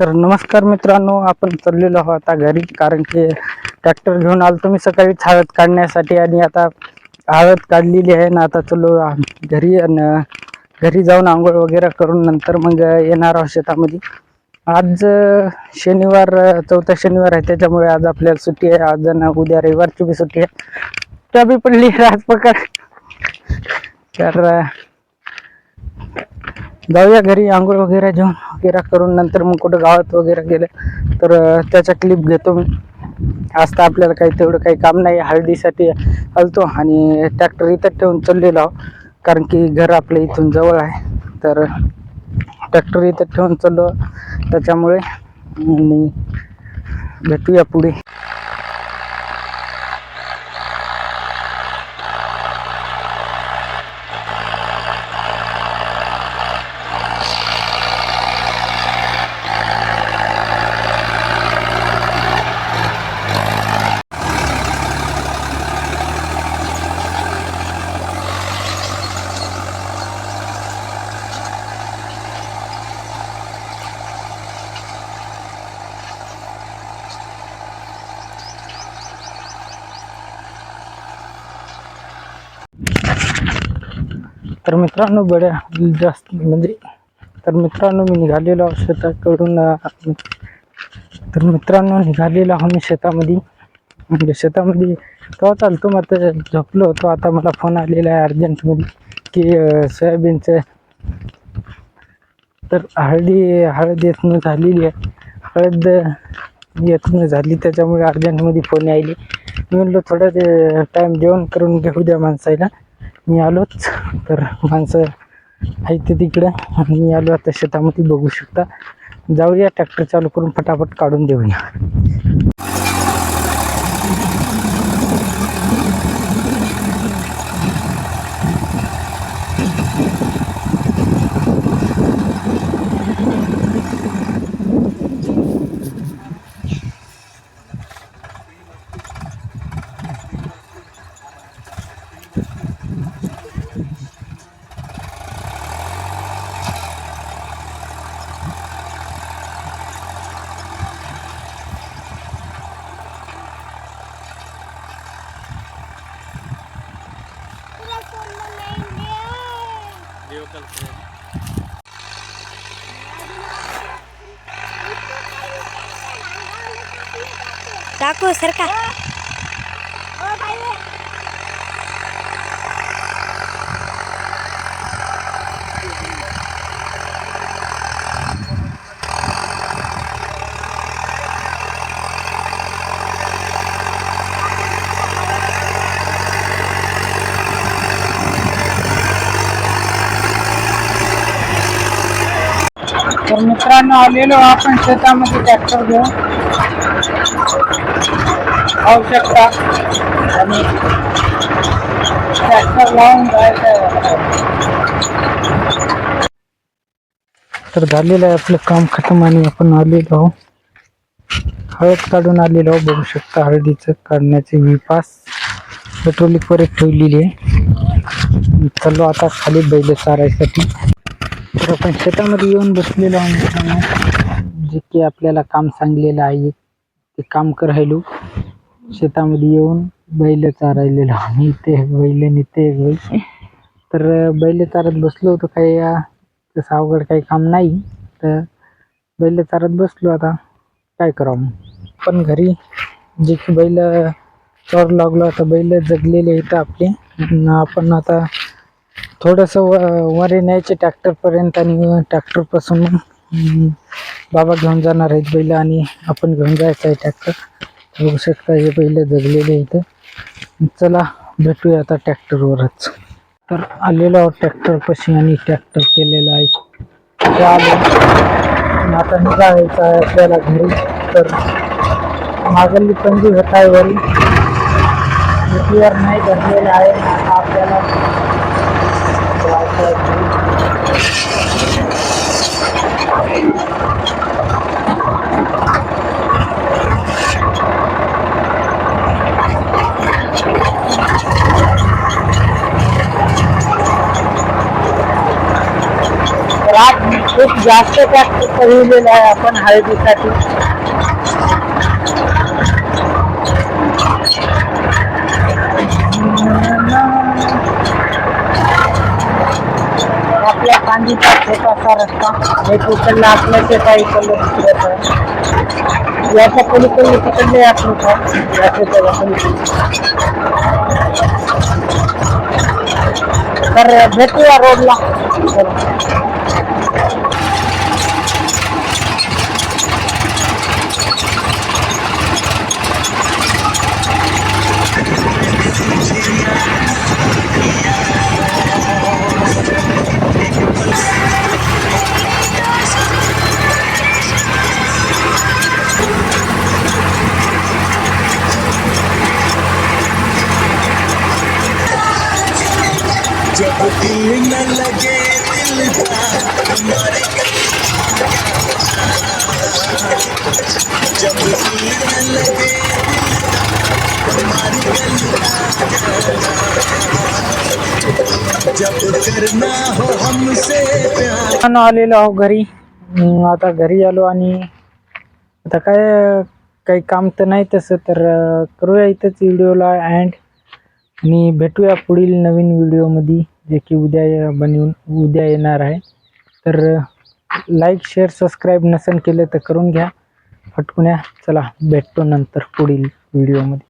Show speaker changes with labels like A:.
A: तर नमस्कार मित्रांनो, आपण चाललेलो आहोत आता घरी, कारण की ट्रॅक्टर घेऊन आलो तुम्ही सकाळी हळद काढण्यासाठी आणि आता हळद काढलेली आहे ना. आता चलो घरी आणि घरी जाऊन आंघोळ वगैरे करून नंतर मग येणार आहोत शेतामध्ये. आज शनिवार, चौथा शनिवार आहे, त्याच्यामुळे आज आपल्याला सुट्टी आहे. आज ना उद्या रविवारची बी सुट्टी आहे, त्या बी पडली आज पकड. तर जाऊया घरी, आंघोळ वगैरे जेवण वगैरे करून नंतर मग कुठं गावात वगैरे गेलं तर त्याचा क्लिप घेतो मी. आज तर आपल्याला काही तेवढं काही काम नाही, हळदीसाठी आलतो आणि ट्रॅक्टर इथं ठेवून चाललेलो आहो, कारण की घर आपल्या इथून जवळ आहे. तर ट्रॅक्टर इथं ठेवून चाललो, त्याच्यामुळे भेटूया पुढे. तर मित्रांनो मी निघालेलो आहो शेताकडून. तर मित्रांनो निघालेलो आहो मी शेतामध्ये. म्हणजे शेतामध्ये तेव्हा चालतो, मग झोपलो होतो. आता मला फोन आलेला आहे अर्जंटमध्ये की सोयाबीनचं तर हळद येतनं झालेली आहे. हळद येतनं झाली, त्याच्यामुळे अर्जंटमध्ये फोन यायले. मी म्हणलो थोडं टाईम जेवण करून घेऊ द्या माणसाला. मी आलोच, तर माणसं आहे ते तिकडं आणि मी आलो आता शेतामध्ये. बघू शकता, जाऊया ट्रॅक्टर चालू करून फटाफट काढून देऊया.
B: टाकू सरका.
A: तर मित्रांनो आलेलो आपण शेतामध्ये ट्रॅक्टर घेऊन, पाहू शकता. आणि ट्रॅक्टर लावून जायचं. तर झालेलं आहे आपलं काम खतम आणि आपण आलेलो आहो, हळद काढून आलेलो आहो. बघू शकता हळदीचं काढण्याचे विपास पेट्रोलिक वर ठेवलेली आहे. चाललो आता खाली बैल चारायसाठी. तर आपण शेतामध्ये येऊन बसलेलो आहोत, जे की आपल्याला काम सांगलेलं आहे ते काम करायलो. शेतामध्ये येऊन बैल चारायलेलो आम्ही, इथे बैल आणि ते बैल. तर बैल चारत बसलो होतो, काही तसं अवघड काही काम नाही, तर बैल चारत बसलो. आता काय करावं, पण घरी जे की बैल चोर लागलो. आता बैल जगलेले इथं आपले. आपण आता थोडंसं वर न्यायचे ट्रॅक्टरपर्यंत, आणि ट्रॅक्टरपासून बाबा घेऊन जाणार आहेत बैल आणि आपण घेऊन जायचं आहे ट्रॅक्टर. बघू शकता हे बैल जगलेले इथं. चला भेटूया आता ट्रॅक्टरवरच. तर आलेलो आहोत ट्रॅक्टरपाशी आणि ट्रॅक्टर केलेलं आहे. आता निघायचं आहे आपल्याला घरी. तर मागली पंजी घटाईवर नाही धरलेलं आहे. आता आपल्याला खूप जास्त ट्रॅक्टर पळवलेला आहे आपण हळदीसाठी. आपल्या कांदीचा छोटासा रस्ता एक उचलला आपल्या शेता इकडलं दुसऱ्याचा याच्या पलीकडले तिकडले आपलं काम या शेताला पलीकडे. तर भेटूया रोडला.
B: जब दिल न लगे दिलदार हमारे जब दिल न लगे हमारी जब करना हो हमसे प्यार.
A: आलेलो आहो घरी. आता घरी आलो आणि आता काय काही काम तर नाही तसं, तर करूया इथंच व्हिडिओला एंड आणि भेटूया पुढील नवीन व्हिडिओमध्ये जे की उद्या येणार आहे. तर लाईक शेअर सबस्क्राईब नसेल केलं तर करून घ्या पटकून. चला भेटतो नंतर पुढील व्हिडिओमध्ये.